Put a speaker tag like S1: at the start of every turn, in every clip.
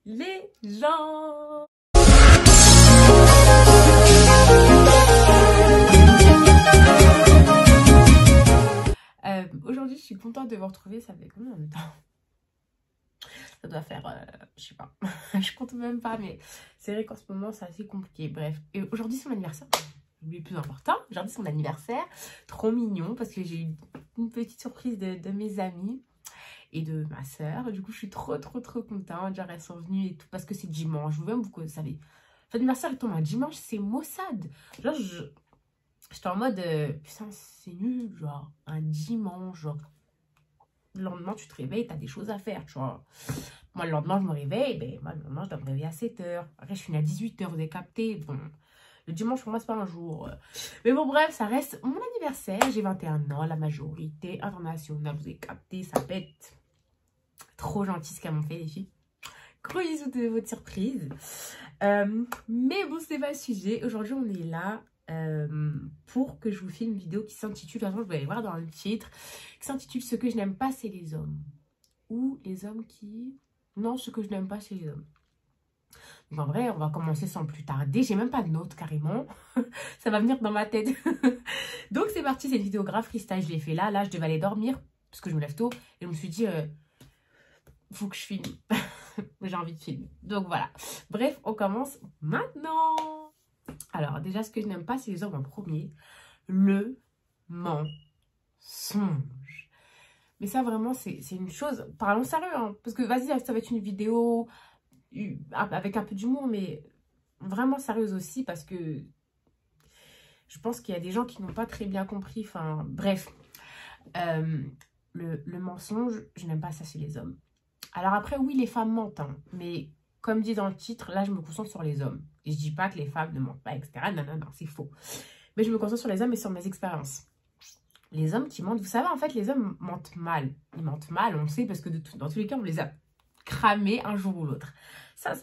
S1: les gens. Aujourd'hui, je suis contente de vous retrouver. Ça fait combien de temps? Ça doit faire, je sais pas, je compte même pas, mais c'est vrai qu'en ce moment, c'est assez compliqué. Bref, et aujourd'hui, c'est mon anniversaire. Le plus important, aujourd'hui, c'est mon anniversaire. Trop mignon, parce que j'ai eu une petite surprise de mes amis et de ma soeur. Du coup, je suis trop contente. Genre, elles sont venues et tout, parce que c'est dimanche. Vous-même, vous savez. L'anniversaire, il tombe un dimanche, c'est maussade. Genre, j'étais en mode, putain, c'est nul, genre, un dimanche, genre. Le lendemain, tu te réveilles, t'as des choses à faire, tu vois. Moi, le lendemain, je me réveille, ben, moi, le lendemain, je dois me réveiller à 7 h. Après, je finis à 18 h, vous avez capté. Bon, le dimanche, pour moi, c'est pas un jour. Mais bon, bref, ça reste mon anniversaire. J'ai 21 ans, la majorité internationale, vous avez capté, ça pète. Trop gentil ce qu'elles m'ont fait, les filles. Gros bisous de votre surprise. Mais bon, c'est pas le sujet. Aujourd'hui, on est là pour que je vous filme une vidéo qui s'intitule, de toute façon, vous allez voir dans le titre, qui s'intitule « Ce que je n'aime pas, c'est les hommes ». Ou les hommes qui... Non, ce que je n'aime pas, c'est les hommes. Donc en vrai, on va commencer sans plus tarder. J'ai même pas de notes, carrément. Ça va venir dans ma tête. Donc c'est parti, c'est une vidéo grave freestyle. Je l'ai fait là. Là, je devais aller dormir, parce que je me lève tôt. Et je me suis dit, faut que je filme. J'ai envie de filmer. Donc voilà. Bref, on commence maintenant. Alors, déjà, ce que je n'aime pas, c'est les hommes en premier. Le mensonge. Mais ça, vraiment, c'est une chose... Parlons sérieux, hein, parce que, vas-y, ça va être une vidéo avec un peu d'humour, mais vraiment sérieuse aussi, parce que je pense qu'il y a des gens qui n'ont pas très bien compris. Enfin, bref. Le mensonge, je n'aime pas ça chez les hommes. Alors après, oui, les femmes mentent, hein, mais comme dit dans le titre, là, je me concentre sur les hommes. Et je dis pas que les femmes ne mentent pas, etc. Non, c'est faux. Mais je me concentre sur les hommes et sur mes expériences. Les hommes qui mentent, vous savez, en fait, les hommes mentent mal. Ils mentent mal, on le sait, parce que dans tous les cas, on les a cramés un jour ou l'autre. Ça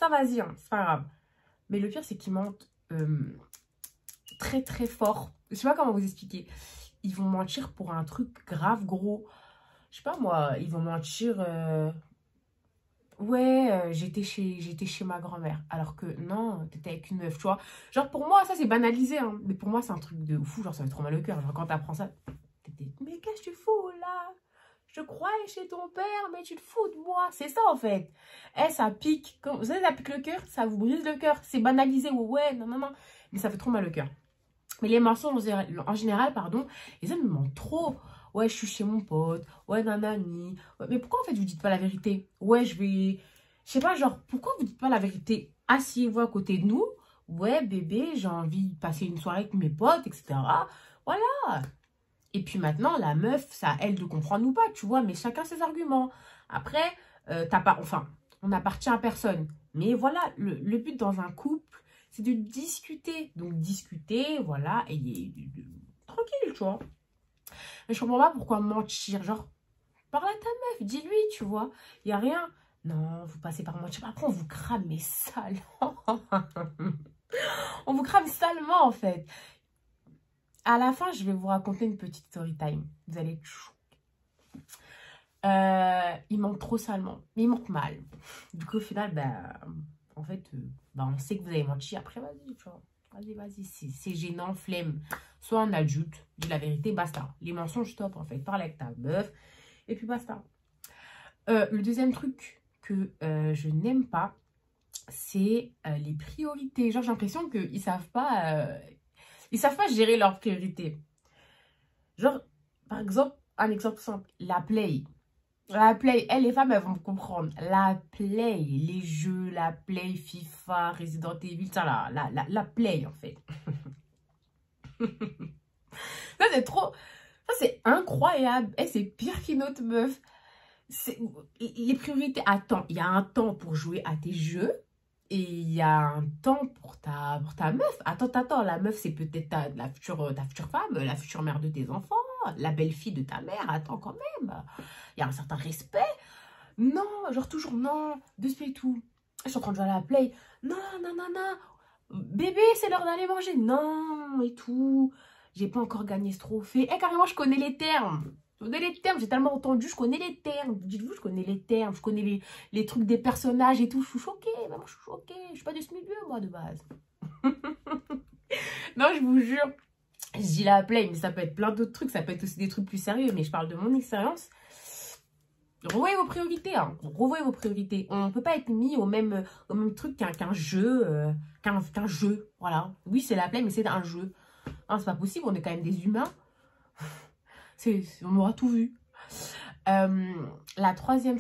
S1: vas-y, hein, c'est pas grave. Mais le pire, c'est qu'ils mentent très fort. Je sais pas comment vous expliquer. Ils vont mentir pour un truc grave gros. Je sais pas moi, ils vont mentir... Ouais, j'étais chez ma grand-mère. Alors que non, t'étais avec une meuf, tu vois. Genre pour moi, ça c'est banalisé, hein. Mais pour moi, c'est un truc de fou. Genre ça fait trop mal au cœur. Genre quand t'apprends ça, t'étais... Mais qu'est-ce que tu fous là? Je croyais chez ton père, mais tu te fous de moi. C'est ça en fait. Eh, ça pique. Vous savez, ça pique le cœur, ça vous brise le cœur. C'est banalisé, ouais, non. Mais ça fait trop mal au cœur. Mais les mensonges en général, pardon, les hommes me mentent trop. Ouais, je suis chez mon pote. Ouais, nanani. Ouais, mais pourquoi en fait vous dites pas la vérité? Ouais, je vais... Je sais pas, genre, pourquoi vous dites pas la vérité? Asseyez-vous à côté de nous. Ouais, bébé, j'ai envie de passer une soirée avec mes potes, etc. Voilà. Et puis maintenant, la meuf, c'est à elle de comprendre ou pas, tu vois. Mais chacun ses arguments. Après, enfin, on n'appartient à personne. Mais voilà, le but dans un couple, c'est de discuter. Donc, discuter, voilà, et tranquille, tu vois. Mais je comprends pas pourquoi mentir. Genre, parle à ta meuf, dis-lui, tu vois. Il n'y a rien. Non, vous passez par mentir. Après, on vous crame, mais salement. On vous crame salement, en fait. À la fin, je vais vous raconter une petite story time. Vous allez être chou. Ils mentent trop salement. Mais ils mentent mal. Du coup, au final, en fait, on sait que vous avez menti. Après, vas-y, tu vois. Vas-y, c'est gênant, flemme. Sois un adulte, dis la vérité, basta. Les mensonges, stop, en fait. Parle avec ta meuf, et puis basta. Le deuxième truc que je n'aime pas, c'est les priorités. Genre, j'ai l'impression qu'ils savent pas gérer leurs priorités. Genre, par exemple, un exemple simple, la play. La play, les femmes, elles vont me comprendre. La play, les jeux, la play, FIFA, Resident Evil, ça, la play, en fait. Ça, c'est trop... Ça, c'est incroyable. Et c'est pire qu'une autre meuf. Les priorités, attends, il y a un temps pour jouer à tes jeux. Et il y a un temps pour ta meuf. Attends, la meuf, c'est peut-être ta future femme, la future mère de tes enfants, la belle-fille de ta mère. Attends, quand même. Il y a un certain respect. Non, genre toujours non. De ce et tout. Je suis en train de jouer à la play. Non. Bébé, c'est l'heure d'aller manger. Non, et tout. J'ai pas encore gagné ce trophée. Carrément, je connais les termes. connais les termes, j'ai tellement entendu, je connais les termes. Dites-vous, je connais les termes, je connais les trucs des personnages et tout. Je suis choquée, maman, je suis choquée. Je suis pas de ce milieu, moi, de base. Non, je vous jure. Je dis la play, mais ça peut être plein d'autres trucs. Ça peut être aussi des trucs plus sérieux, mais je parle de mon expérience. Revoyez vos priorités, hein. Revoyez vos priorités. On ne peut pas être mis au même truc qu'un jeu, qu'un jeu. Voilà. Oui, c'est la play, mais c'est un jeu. Hein, c'est pas possible, on est quand même des humains. On aura tout vu. La troisième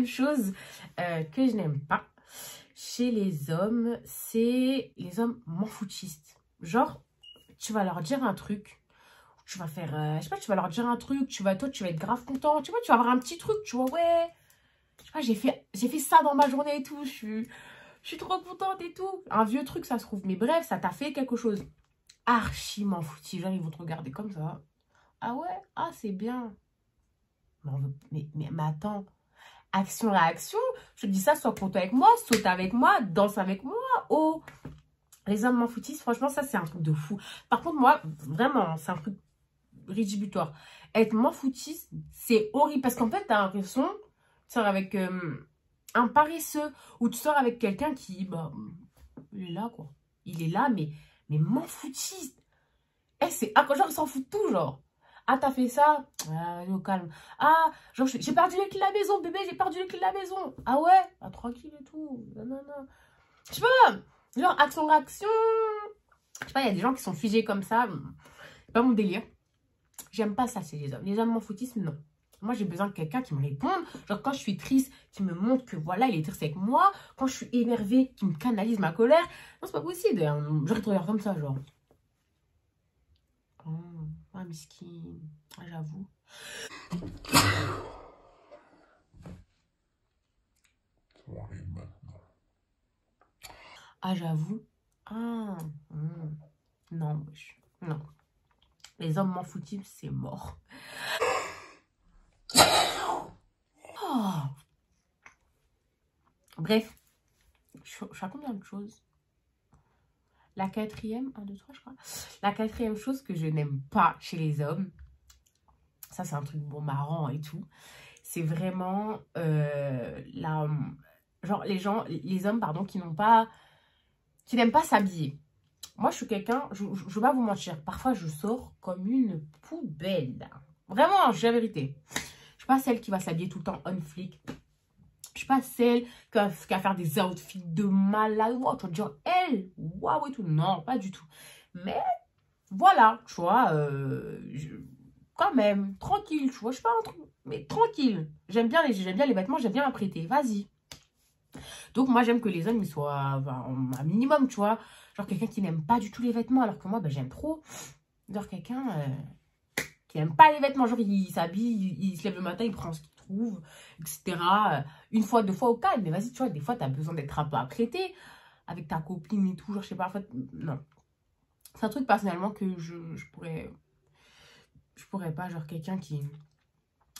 S1: chose que je n'aime pas chez les hommes, c'est les hommes m'en foutistes. Genre, tu vas leur dire un truc. Tu vas faire, je sais pas, tu vas leur dire un truc, toi, tu vas être grave content, tu vois, tu vas avoir un petit truc, tu vois, ouais, je sais pas, j'ai fait ça dans ma journée et tout, je suis trop contente et tout. Un vieux truc, ça se trouve, mais bref, ça t'a fait quelque chose. Archi m'en foutis, genre, ils vont te regarder comme ça. Ah ouais, ah, c'est bien. Mais attends, action-réaction, je te dis ça, sois content avec moi, saute avec moi, danse avec moi, oh. Les hommes m'en foutissent, franchement, ça, c'est un truc de fou. Par contre, moi, vraiment, c'est un truc rédhibitoire. Être m'en foutiste, c'est horrible. Parce qu'en fait, t'as l'impression, tu sors avec un paresseux ou tu sors avec quelqu'un qui, bah, il est là, quoi. Il est là, mais m'en foutiste. Eh, c'est, genre, il s'en fout de tout, genre. Ah, t'as fait ça? Ah, au calme. Ah, genre, j'ai perdu les clés de la maison, bébé, j'ai perdu les clés de la maison. Ah ouais? Ah, tranquille et tout. Non, non, non. Je sais pas, genre, action-réaction. Je sais pas, il y a des gens qui sont figés comme ça. C'est pas mon délire. J'aime pas ça, c'est les hommes. Les hommes m'en foutissent, non. Moi, j'ai besoin de quelqu'un qui me réponde. Genre, quand je suis triste, qui me montre que voilà, il est triste avec moi. Quand je suis énervée, qui me canalise ma colère. Non, c'est pas possible. Genre, il te regarde comme ça, genre. Oh, ah, miskin. Ah, j'avoue. Ah, j'avoue. Ah, non, non. Les hommes m'en foutissent, c'est mort. Oh. Bref, je suis à combien de choses? La quatrième, 1, 2, 3, je crois. La quatrième chose que je n'aime pas chez les hommes, ça c'est un truc bon marrant et tout, c'est vraiment genre les hommes pardon, qui n'aiment pas s'habiller. Moi je suis quelqu'un, je vais pas vous mentir, parfois je sors comme une poubelle. Vraiment, j'ai la vérité. Je suis pas celle qui va s'habiller tout le temps on flic. Je suis pas celle qui va faire des outfits de malade. Wow, tu vas te dire, elle, waouh et tout. Non, pas du tout. Mais voilà, tu vois, quand même, tranquille, tu vois. Je suis pas un truc, mais tranquille. J'aime bien les vêtements, j'aime bien m'apprêter. Vas-y. Donc, moi, j'aime que les hommes, ils soient un minimum, tu vois. Genre, quelqu'un qui n'aime pas du tout les vêtements, alors que moi, ben, j'aime trop. Genre, quelqu'un qui n'aime pas les vêtements. Genre, il s'habille, il se lève le matin, il prend ce qu'il trouve, etc. Une fois, deux fois au calme. Mais vas-y, tu vois, des fois, tu as besoin d'être un peu apprêté avec ta copine et tout. Genre, je sais pas, en fait, non. C'est un truc, personnellement, que je pourrais pas. Genre, quelqu'un qui...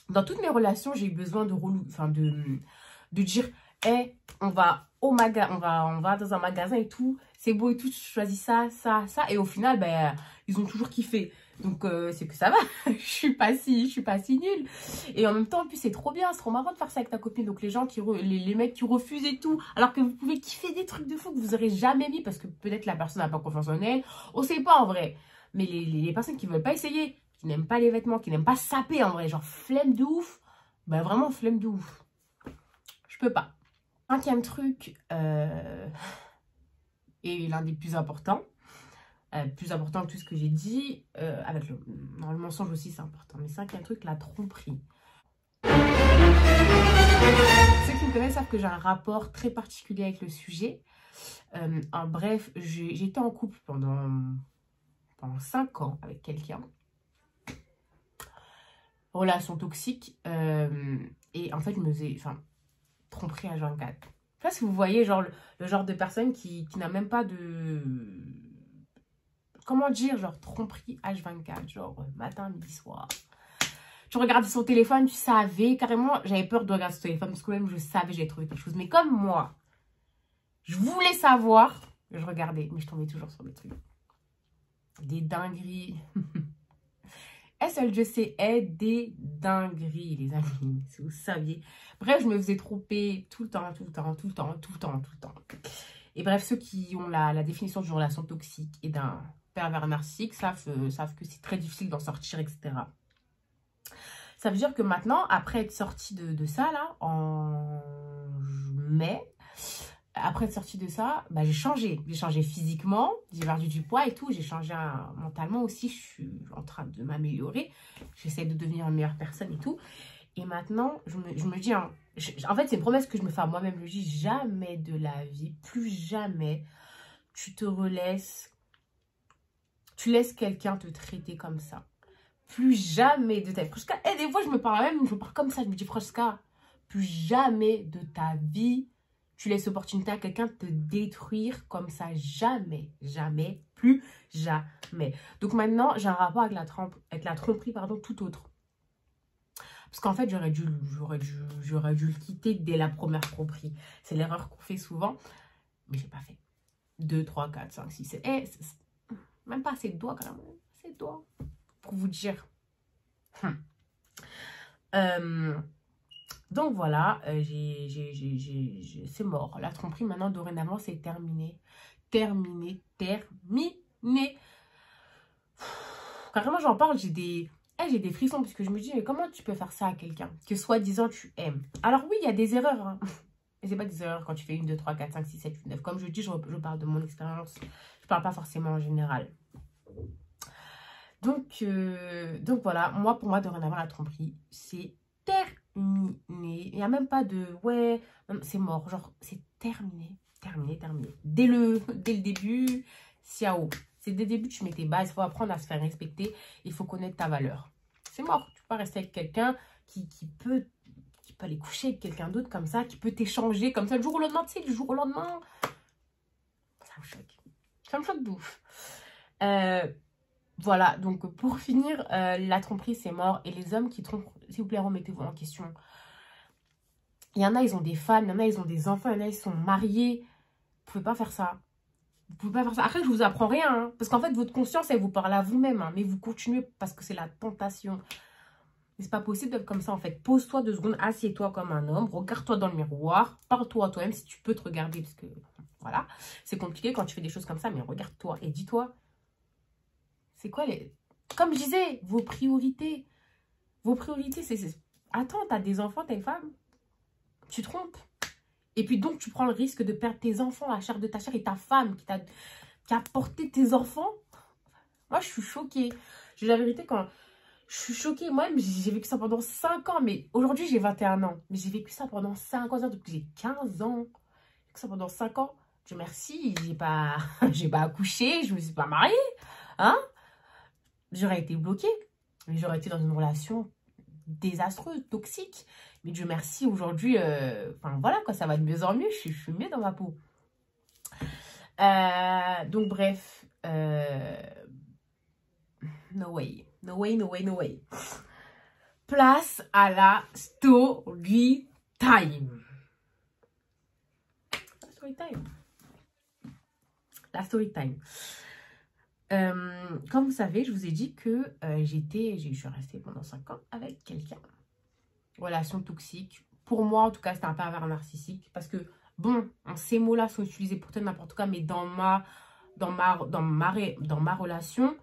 S1: Dans toutes mes relations, j'ai eu besoin de dire, hey, on va au magasin, on va dans un magasin et tout. C'est beau et tout, tu choisis ça, ça, ça. Et au final, ben, ils ont toujours kiffé. Donc, c'est que ça va. je suis pas si nulle. Et en même temps, en plus, c'est trop bien. C'est trop marrant de faire ça avec ta copine. Donc, les gens les mecs qui refusent et tout. Alors que vous pouvez kiffer des trucs de fou que vous aurez jamais mis. Parce que peut-être la personne n'a pas confiance en elle. On sait pas en vrai. Mais les personnes qui veulent pas essayer, qui n'aiment pas les vêtements, qui n'aiment pas saper en vrai. Genre, flemme de ouf. Ben, vraiment, flemme de ouf. Je peux pas. Cinquième truc, et l'un des plus importants. Plus important que tout ce que j'ai dit, avec le mensonge aussi c'est important, mais cinquième truc, la tromperie. Ceux qui me connaissent savent que j'ai un rapport très particulier avec le sujet. En bref, j'étais en couple pendant 5 ans avec quelqu'un. Relation toxique, et en fait je me faisais tromperie à H24. Je sais pas si vous voyez genre le genre de personne qui n'a même pas de... Comment dire, genre tromperie H24, genre matin, midi, soir. Tu regardais son téléphone, tu savais, carrément, j'avais peur de regarder son téléphone parce que même je savais, j'allais trouver quelque chose. Mais comme moi, je voulais savoir, je regardais, mais je tombais toujours sur des trucs. Des dingueries. seul Dieu sait, est des dingueries, les amis, si vous saviez. Bref, je me faisais tromper tout le temps, tout le temps, tout le temps, tout le temps, tout le temps. Et bref, ceux qui ont la définition d'une relation toxique et d'un pervers narcissique savent que c'est très difficile d'en sortir, etc. Ça veut dire que maintenant, après être sortie de ça, là, en mai, après être sortie de ça, bah, j'ai changé. J'ai changé physiquement, j'ai perdu du poids et tout. J'ai changé mentalement aussi. Je suis en train de m'améliorer. J'essaie de devenir une meilleure personne et tout. Et maintenant, je me dis, hein, en fait, c'est une promesse que je me fais à moi-même. Je me dis, jamais de la vie, plus jamais, tu laisses quelqu'un te traiter comme ça. Plus jamais de ta vie. Et des fois, je me parle comme ça. Je me dis, Froska, plus jamais de ta vie, tu laisses l'opportunité à quelqu'un de te détruire comme ça. Jamais, jamais, plus jamais. Donc maintenant, j'ai un rapport avec la tromperie, pardon, tout autre. Parce qu'en fait, j'aurais dû le quitter dès la première tromperie. C'est l'erreur qu'on fait souvent. Mais je n'ai pas fait. 2, 3, 4, 5, 6, 7. Même pas assez de doigts quand même. Assez de doigts. Pour vous dire. Donc voilà, c'est mort. La tromperie maintenant, dorénavant, c'est terminé. Terminé. Carrément, j'en parle, j'ai des frissons parce que je me dis, mais comment tu peux faire ça à quelqu'un que soi-disant tu aimes? Alors oui, il y a des erreurs. Hein. Et c'est pas des erreurs quand tu fais 1, 2, 3, 4, 5, 6, 7, 8, 9. Comme je dis, je parle de mon expérience. Je parle pas forcément en général. Donc voilà, pour moi, dorénavant, la tromperie, c'est terminé. Il n'y a même pas de, ouais, c'est mort. Genre, c'est terminé. Dès le début, ciao. C'est dès le début, tu mets tes bases. Il faut apprendre à se faire respecter. Il faut connaître ta valeur. C'est mort. Tu peux pas rester avec quelqu'un qui peut aller coucher avec quelqu'un d'autre comme ça, qui peut t'échanger comme ça, du jour au lendemain, tu sais, du jour au lendemain. Ça me choque. Ça me choque de ouf. Voilà, donc pour finir, la tromperie, c'est mort. Et les hommes qui trompent, s'il vous plaît, remettez-vous en question. Il y en a, ils ont des femmes, il y en a, ils ont des enfants, il y en a, ils sont mariés. Vous pouvez pas faire ça. Vous pouvez pas faire ça. Après, je vous apprends rien. Hein, parce qu'en fait, votre conscience, elle vous parle à vous-même. Hein, mais vous continuez parce que c'est la tentation. Mais c'est pas possible d'être comme ça, en fait. Pose-toi 2 secondes, assieds-toi comme un homme. Regarde-toi dans le miroir. Parle-toi à toi-même si tu peux te regarder. Parce que, voilà, c'est compliqué quand tu fais des choses comme ça. Mais regarde-toi et dis-toi. C'est quoi les... Comme je disais, vos priorités. Vos priorités, c'est... Attends, t'as des enfants, t'as une femme. Tu trompes. Et puis donc, tu prends le risque de perdre tes enfants, la chair de ta chair et ta femme qui a porté tes enfants. Moi, je suis choquée. J'ai la vérité quand... Je suis choquée. Moi-même, j'ai vécu ça pendant 5 ans. Mais aujourd'hui, j'ai 21 ans. Mais j'ai vécu ça pendant 5 ans. Depuis que j'ai 15 ans. J'ai vécu ça pendant 5 ans. Dieu merci, j'ai pas accouché. Je me suis pas mariée. Hein? J'aurais été bloquée. Mais j'aurais été dans une relation désastreuse, toxique. Mais Dieu merci, aujourd'hui, enfin voilà quoi, ça va de mieux en mieux. Je suis mieux dans ma peau. Donc bref, no way. Place à la story time. La story time. Comme vous savez, je vous ai dit que je suis restée pendant 5 ans avec quelqu'un. Relation toxique. Pour moi, en tout cas, c'était un pervers narcissique. Parce que, bon, ces mots-là sont utilisés pour tout n'importe quoi, mais dans ma relation,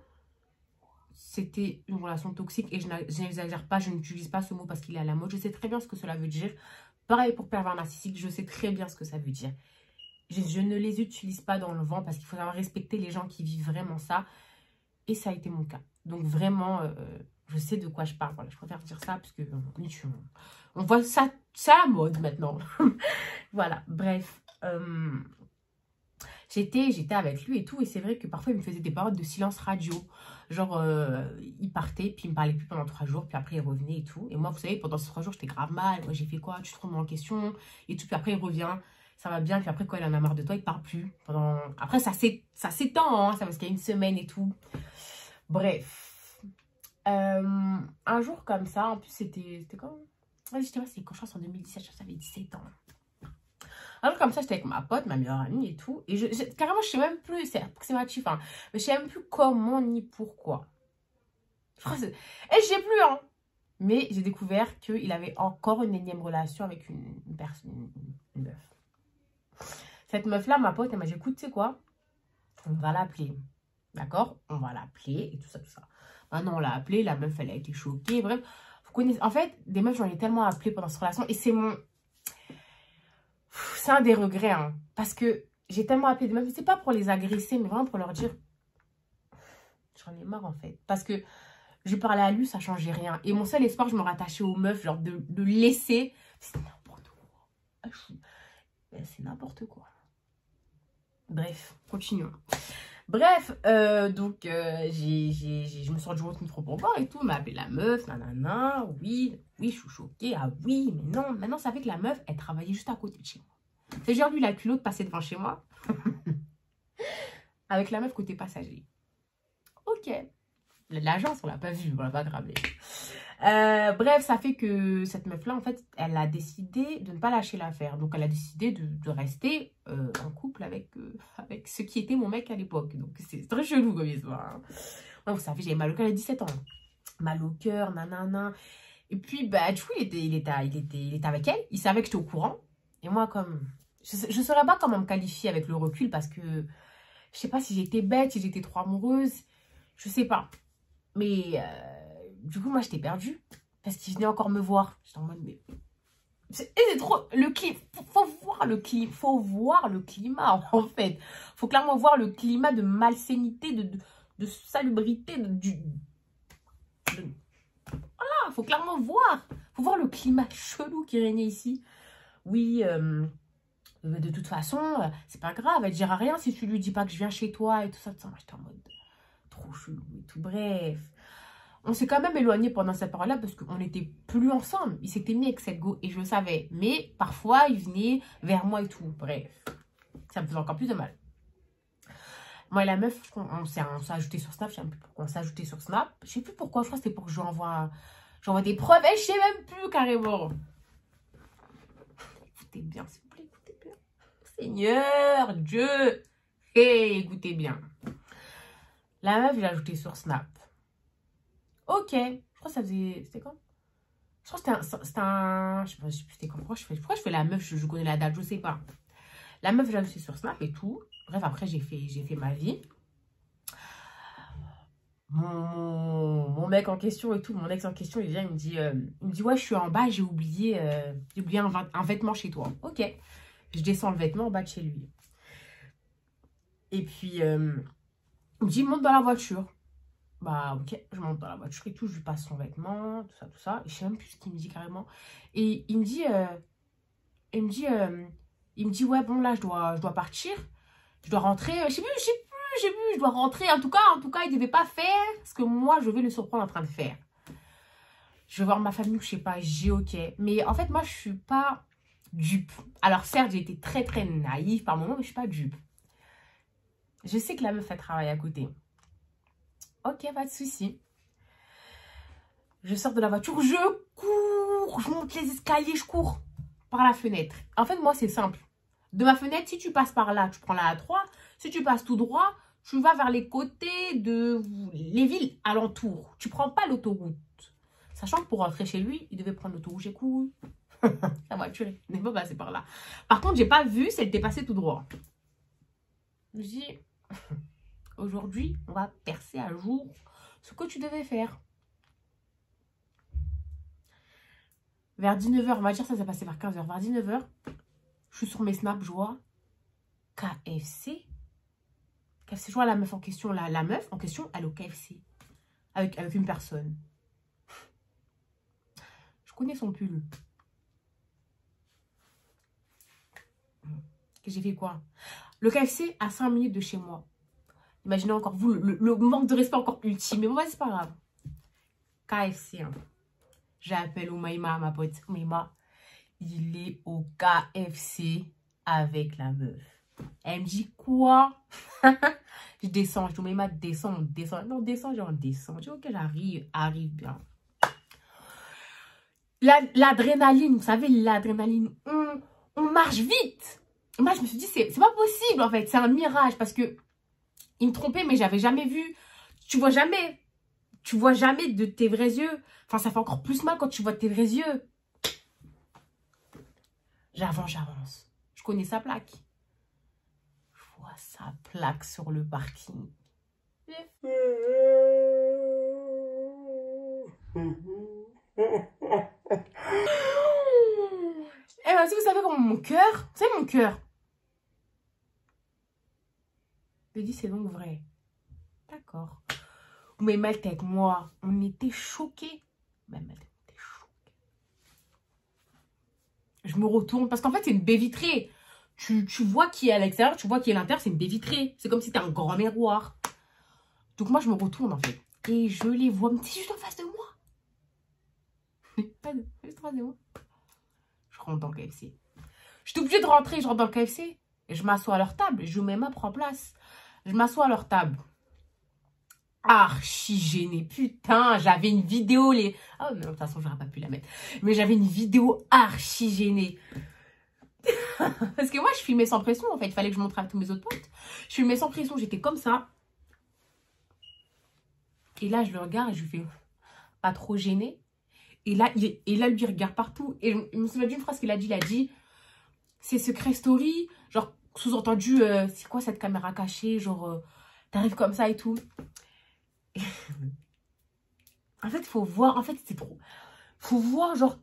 S1: c'était une relation toxique. Et je n'exagère pas, je n'utilise pas ce mot parce qu'il est à la mode. Je sais très bien ce que cela veut dire. Pareil pour pervers narcissique, je sais très bien ce que ça veut dire. Je ne les utilise pas dans le vent parce qu'il faut savoir respecter les gens qui vivent vraiment ça. Et ça a été mon cas. Donc vraiment, je sais de quoi je parle. Voilà, je préfère dire ça parce que on voit ça, c'est à la mode maintenant. Voilà, bref. J'étais avec lui et tout. Et c'est vrai que parfois, il me faisait des paroles de silence radio. Genre, il partait, puis il me parlait plus pendant 3 jours. Puis après, il revenait et tout. Et moi, vous savez, pendant ces 3 jours, j'étais grave mal. Moi, j'ai fait quoi? Tu te remets en question et tout. Puis après, il revient. Ça va bien, puis après, quand il en a marre de toi, il ne parle plus. Après, ça s'étend, hein, ça parce qu'il y a 1 semaine et tout. Bref. Un jour comme ça, en plus, c'était quand? Ouais, je sais pas, c'est quand je pense en 2017, j'avais 17 ans. Un jour comme ça, j'étais avec ma pote, ma meilleure amie et tout. Et carrément, je sais même plus, c'est approximatif, hein, mais je sais même plus comment ni pourquoi. Je crois que et je sais plus, hein. Mais j'ai découvert qu'il avait encore une énième relation avec une personne, une meuf. Cette meuf-là, ma pote, elle m'a dit, écoute, tu sais quoi? On va l'appeler. D'accord? On va l'appeler et tout ça, tout ça. Maintenant, on l'a appelée, la meuf, elle a été choquée. Bref, vous connaissez... En fait, des meufs, j'en ai tellement appelé pendant cette relation. Et c'est mon... C'est un des regrets, hein. Parce que j'ai tellement appelé des meufs. C'est pas pour les agresser, mais vraiment pour leur dire... J'en ai marre, en fait. Parce que je parlais à lui, ça changeait rien. Et mon seul espoir, je me rattachais aux meufs, genre de laisser... C'est n'importe quoi. C'est n'importe quoi. Bref, continuons. Bref, donc, je me suis rendu compte une trop pour voir et tout. Elle m'a appelé la meuf, nanana, oui, je suis choquée. Ah oui, mais non. Maintenant, ça fait que la meuf, elle travaillait juste à côté de chez moi. C'est genre, lui, il a le culot de passer devant chez moi. Avec la meuf côté passager. Ok. L'agence, on l'a pas vue, on l'a pas grabé. Bref, ça fait que cette meuf-là, en fait, elle a décidé de ne pas lâcher l'affaire. Donc, elle a décidé de rester en couple avec ce qui était mon mec à l'époque. Donc, c'est très chelou comme histoire. Hein. Ouais, vous savez, j'avais mal au cœur à 17 ans. Mal au cœur, nanana. Et puis, bah, du coup, il était avec elle. Il savait que j'étais au courant. Et moi, comme... Je ne saurais pas comment me qualifier avec le recul parce que je sais pas si j'étais bête, si j'étais trop amoureuse. Je sais pas. Mais... du coup, moi, j'étais perdue. Parce qu'il venait encore me voir. J'étais en mode, mais... C'est trop... Le climat... Faut voir le climat. Faut voir le climat, en fait. Faut clairement voir le climat de malsénité, de salubrité, Voilà, faut clairement voir. Faut voir le climat chelou qui régnait ici. Oui, de toute façon, c'est pas grave. Elle dira rien si tu lui dis pas que je viens chez toi et tout ça. Moi, j'étais en mode... Trop chelou et tout. Bref... On s'est quand même éloigné pendant cette période-là parce qu'on n'était plus ensemble. Il s'était mis avec cette go et je le savais. Mais parfois, il venait vers moi et tout. Bref, ça me faisait encore plus de mal. Moi et la meuf, on s'est ajouté sur Snap. Je sais même plus pourquoi on s'est ajouté sur Snap. Je sais plus pourquoi. Je crois que c'était pour que j'envoie des preuves. Et je sais même plus carrément. Écoutez bien, s'il vous plaît. Écoutez bien. Seigneur, Dieu. Hey, écoutez bien. La meuf, je l'ai ajoutée sur Snap. Ok, je crois que ça faisait... C'était quand? Je crois que c'était un... Je sais pas, c'était quand? Pourquoi je fais la meuf? Je connais la date, je sais pas. La meuf, j'ai ajouté sur Snap et tout. Bref, après, j'ai fait ma vie. Mon mec en question et tout, mon ex en question, il vient, il me dit, ouais, je suis en bas, j'ai oublié un vêtement chez toi. Ok, je descends le vêtement en bas de chez lui. Et puis, il me dit, monte dans la voiture. Bah ok, je monte dans la voiture et tout, je lui passe son vêtement, tout ça. Et je sais même plus ce qu'il me dit carrément. Et il me dit, ouais bon là je dois partir, je dois rentrer, je sais plus, je dois rentrer. En tout cas, il devait pas faire ce que moi je vais le surprendre en train de faire. Je vais voir ma famille, je sais pas, j'ai ok. Mais en fait moi je suis pas dupe. Alors certes j'ai été très très naïve par moments, mais je suis pas dupe. Je sais que la meuf elle travaille à côté. Ok, pas de souci. Je sors de la voiture, je cours, je monte les escaliers, je cours par la fenêtre. En fait, moi, c'est simple. De ma fenêtre, si tu passes par là, tu prends la A3. Si tu passes tout droit, tu vas vers les côtés de les villes alentours. Tu prends pas l'autoroute. Sachant que pour rentrer chez lui, il devait prendre l'autoroute. J'ai couru. La voiture n'est pas passée par là. Par contre, j'ai pas vu si elle était passée tout droit. Je dis... Aujourd'hui, on va percer à jour ce que tu devais faire. Vers 19h, on va dire ça s'est passé vers 15h. Vers 19h, je suis sur mes snaps, je vois KFC. KFC, je vois la meuf en question. La meuf en question, elle est au KFC. Avec une personne. Je connais son pull. J'ai fait quoi? Le KFC à 5 minutes de chez moi. Imaginez encore vous, le manque de respect encore ultime. Mais bon, c'est pas grave. KFC. Hein. J'appelle Oumaima, ma pote. Oumaima, il est au KFC avec la meuf. Elle me dit quoi? Je descends. Je dis Oumaima, descends, descends. Non, descends, genre descends. Je dis ok, arrive bien. L'adrénaline, vous savez, l'adrénaline. On marche vite. Moi, je me suis dit, c'est pas possible en fait. C'est un mirage parce que il me trompait, mais j'avais jamais vu. Tu vois jamais Tu vois jamais de tes vrais yeux. Enfin, ça fait encore plus mal quand tu vois tes vrais yeux. J'avance. Je connais sa plaque. Je vois sa plaque sur le parking. Eh ben, si vous savez comment mon cœur, c'est mon cœur. Je dis, c'est donc vrai. D'accord. Mais Malte avec moi, on était choqués. Même Malte était choquée. Je me retourne parce qu'en fait, c'est une baie vitrée. Tu vois qui est à l'extérieur, tu vois qui est à l'intérieur, c'est une baie vitrée. C'est comme si c'était un grand miroir. Donc moi, je me retourne en fait. Et je les vois, mais c'est juste en face de moi. Juste en face de moi. Je rentre dans le KFC. Je suis obligée de rentrer, je rentre dans le KFC. Et je m'assois à leur table. Je mets ma propre place. Je m'assois à leur table. Archi gênée. Putain, j'avais une vidéo. Ah, mais de toute façon, j'aurais pas pu la mettre. Mais j'avais une vidéo archi gênée. Parce que moi, je filmais sans pression, en fait. Il fallait que je montre à tous mes autres potes. Je filmais sans pression. J'étais comme ça. Et là, je le regarde et je lui fais pas trop gêné. Et là, lui, regarde partout. Et je me souviens d'une phrase qu'il a dit. Il a dit, c'est secret story. Genre, sous-entendu, c'est quoi cette caméra cachée? Genre, t'arrives comme ça et tout. En fait, il faut voir. En fait, c'est trop. Faut voir, genre.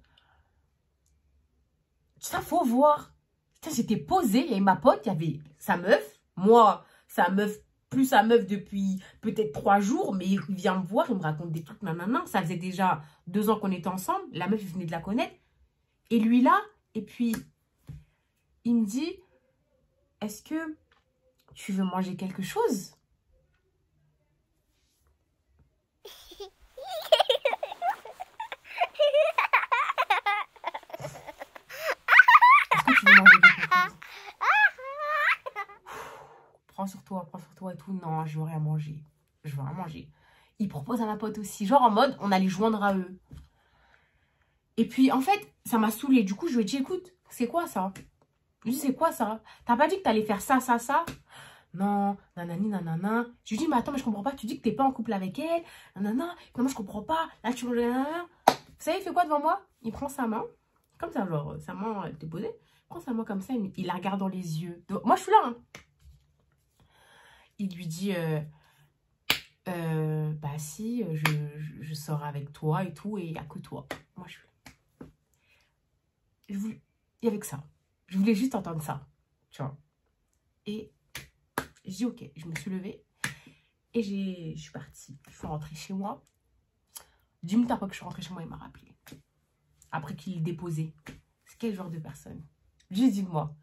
S1: Ça, faut voir. Putain, j'étais posée. Il y avait ma pote, il y avait sa meuf. Moi, sa meuf, plus sa meuf depuis peut-être 3 jours. Mais il vient me voir, il me raconte des trucs. Nanana. Ça faisait déjà 2 ans qu'on était ensemble. La meuf, il venait de la connaître. Et lui, là. Et puis, il me dit, est-ce que tu veux manger quelque chose? Est-ce que tu veux manger quelque chose? Prends sur toi et tout. Non, je veux rien manger. Je veux rien manger. Il propose à ma pote aussi. Genre en mode, on allait joindre à eux. Et puis, en fait, ça m'a saoulée. Du coup, je lui ai dit, écoute, c'est quoi ça? Je lui ai dit, c'est quoi ça? T'as pas dit que t'allais faire ça, ça, ça? Non, nanani, nanana. Je lui ai dit, mais attends, mais je comprends pas. Tu dis que t'es pas en couple avec elle. Nanana. Non, moi, je comprends pas. Là, tu me... Vous savez, il fait quoi devant moi? Il prend sa main. Comme ça, genre, sa main, elle était posée. Il prend sa main comme ça. Il la regarde dans les yeux. Donc, moi, je suis là, hein. Il lui dit, bah si, je sors avec toi et tout, et il n'y a que toi. Moi, je suis là. Il y avait que ça. Je voulais juste entendre ça, tu vois. Et j'ai dit, ok, je me suis levée et je suis partie. Je suis rentrée chez moi. 10 minutes après que je suis rentrée chez moi, il m'a rappelé. Après qu'il déposait. C'est quel genre de personne? Juste dites-moi.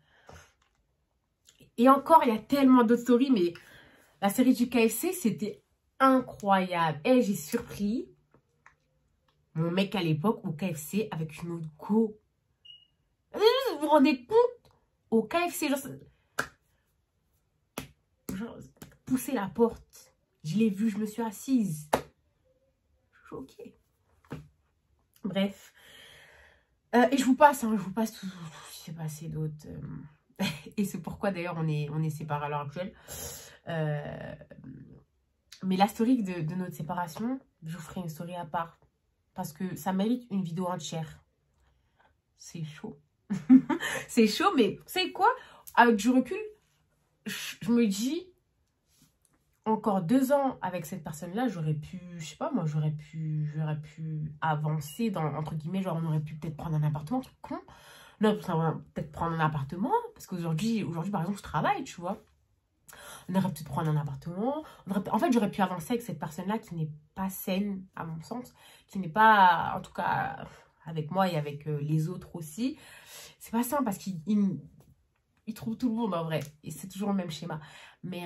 S1: Et encore, il y a tellement d'autres stories, mais la série du KFC, c'était incroyable. Et j'ai surpris mon mec à l'époque au KFC avec une autre go. Vous vous rendez compte? Au KFC, genre pousser la porte. Je l'ai vu, je me suis assise. Choquée. Bref. Et je vous passe tout ce qui s'est passé d'autre. Et c'est pourquoi d'ailleurs on est séparés à l'heure actuelle. Mais la story de notre séparation, je vous ferai une story à part. Parce que ça mérite une vidéo entière. C'est chaud. C'est chaud, mais vous savez quoi? Avec du recul, je me dis, encore 2 ans avec cette personne-là, j'aurais pu, je sais pas moi, j'aurais pu avancer dans, entre guillemets, genre on aurait pu peut-être prendre un appartement, truc con. Non, peut-être prendre un appartement, parce qu'aujourd'hui, par exemple, je travaille, tu vois. On aurait peut-être prendre un appartement. En fait, j'aurais pu avancer avec cette personne-là qui n'est pas saine, à mon sens. Qui n'est pas, en tout cas, avec moi et avec les autres aussi. C'est pas sain parce qu'il trouve tout le monde en vrai. Et c'est toujours le même schéma. Mais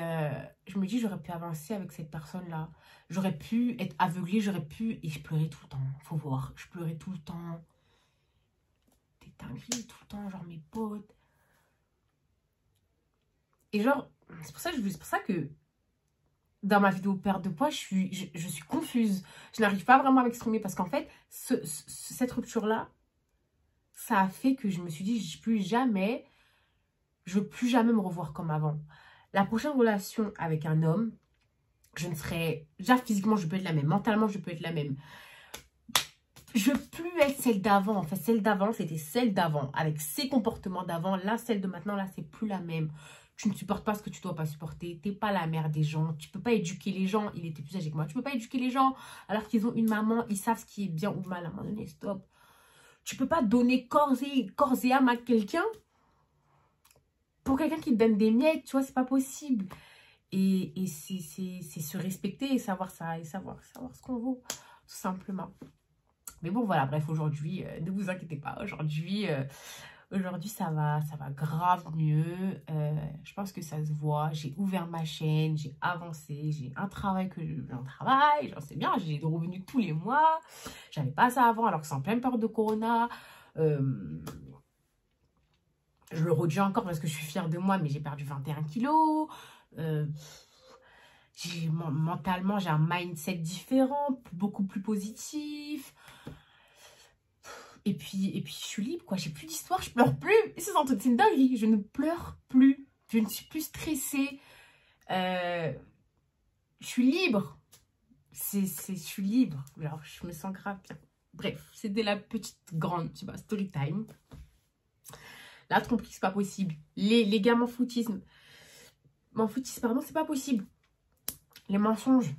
S1: je me dis, j'aurais pu avancer avec cette personne-là. J'aurais pu être aveuglée, et je pleurais tout le temps. Faut voir, je pleurais tout le temps. Des dingueries tout le temps, genre mes potes. Et genre, c'est pour ça que dans ma vidéo perte de poids, je suis confuse. Je n'arrive pas vraiment à m'exprimer parce qu'en fait, cette rupture-là, ça a fait que je me suis dit, je veux plus jamais me revoir comme avant. La prochaine relation avec un homme, je ne serais... Déjà, physiquement, je peux être la même. Mentalement, je peux être la même. Je ne veux plus être celle d'avant. En fait, celle d'avant, c'était celle d'avant. Avec ses comportements d'avant. Là, celle de maintenant, là, c'est plus la même. Tu ne supportes pas ce que tu ne dois pas supporter. Tu n'es pas la mère des gens. Tu ne peux pas éduquer les gens. Il était plus âgé que moi. Tu ne peux pas éduquer les gens alors qu'ils ont une maman. Ils savent ce qui est bien ou mal. À un moment donné, stop. Tu ne peux pas donner corps et âme à quelqu'un pour quelqu'un qui te donne des miettes. Tu vois, c'est pas possible. Et c'est se respecter et savoir ça. Et savoir ce qu'on vaut. Tout simplement. Mais bon, voilà, bref, aujourd'hui, ne vous inquiétez pas, aujourd'hui, ça va grave mieux. Je pense que ça se voit. J'ai ouvert ma chaîne, j'ai avancé, j'ai un travail j'en sais bien, j'ai des revenus tous les mois. J'avais pas ça avant, alors que c'est en pleine période de Corona. Je le redis encore parce que je suis fière de moi, mais j'ai perdu 21 kilos. Mentalement, j'ai un mindset différent, beaucoup plus positif. Et puis je suis libre, quoi. J'ai plus d'histoire, je pleure plus. Et c'est un truc, c'est une dinguerie. Je ne pleure plus. Je ne suis plus stressée. Je suis libre. Je suis libre. Alors, je me sens grave bien. Bref, c'était la petite grande, tu vois, story time. La tromperie, c'est pas possible. Les gars m'enfoutisme. M'enfoutisme, pardon, c'est pas possible. Les mensonges.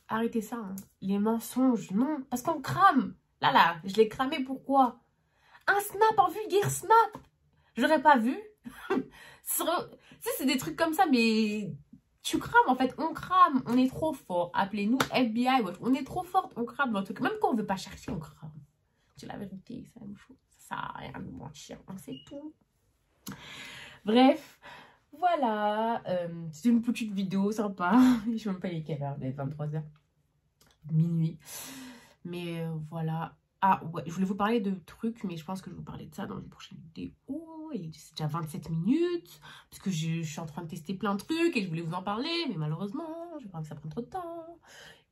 S1: Arrêtez ça, hein. Les mensonges, non. Parce qu'on crame. Là, je l'ai cramé, pourquoi? Un snap, un vulgaire snap. J'aurais pas vu. C'est des trucs comme ça, mais tu crames, en fait. On crame, on est trop fort. Appelez-nous FBI, on est trop fort, on crame dans le truc. Même quand on veut pas chercher, on crame. C'est la vérité, c'est la même chose. Ça sert à rien de mentir, on sait tout. Bref, voilà. C'est une petite vidéo sympa. Je sais même pas quelle heure, il est 23h. Minuit. Mais voilà. Ah ouais, je voulais vous parler de trucs, mais je pense que je vais vous parler de ça dans une prochaine vidéo. C'est déjà 27 minutes, parce que je suis en train de tester plein de trucs et je voulais vous en parler, mais malheureusement, je crois que ça prend trop de temps.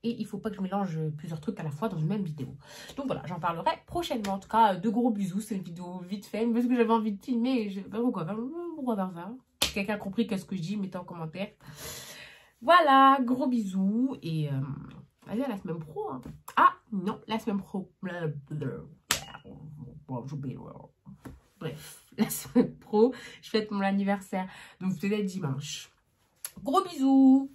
S1: Et il faut pas que je mélange plusieurs trucs à la fois dans une même vidéo. Donc voilà, j'en parlerai prochainement. En tout cas, de gros bisous, c'est une vidéo vite fait, parce que j'avais envie de filmer. Pourquoi faire ça? Si quelqu'un a compris qu'est-ce que je dis, mettez en commentaire. Voilà, gros bisous et... vas-y, à la semaine pro. Hein. Ah, non, la semaine pro. Bref, la semaine pro, je fête mon anniversaire. Donc, peut-être dimanche. Gros bisous.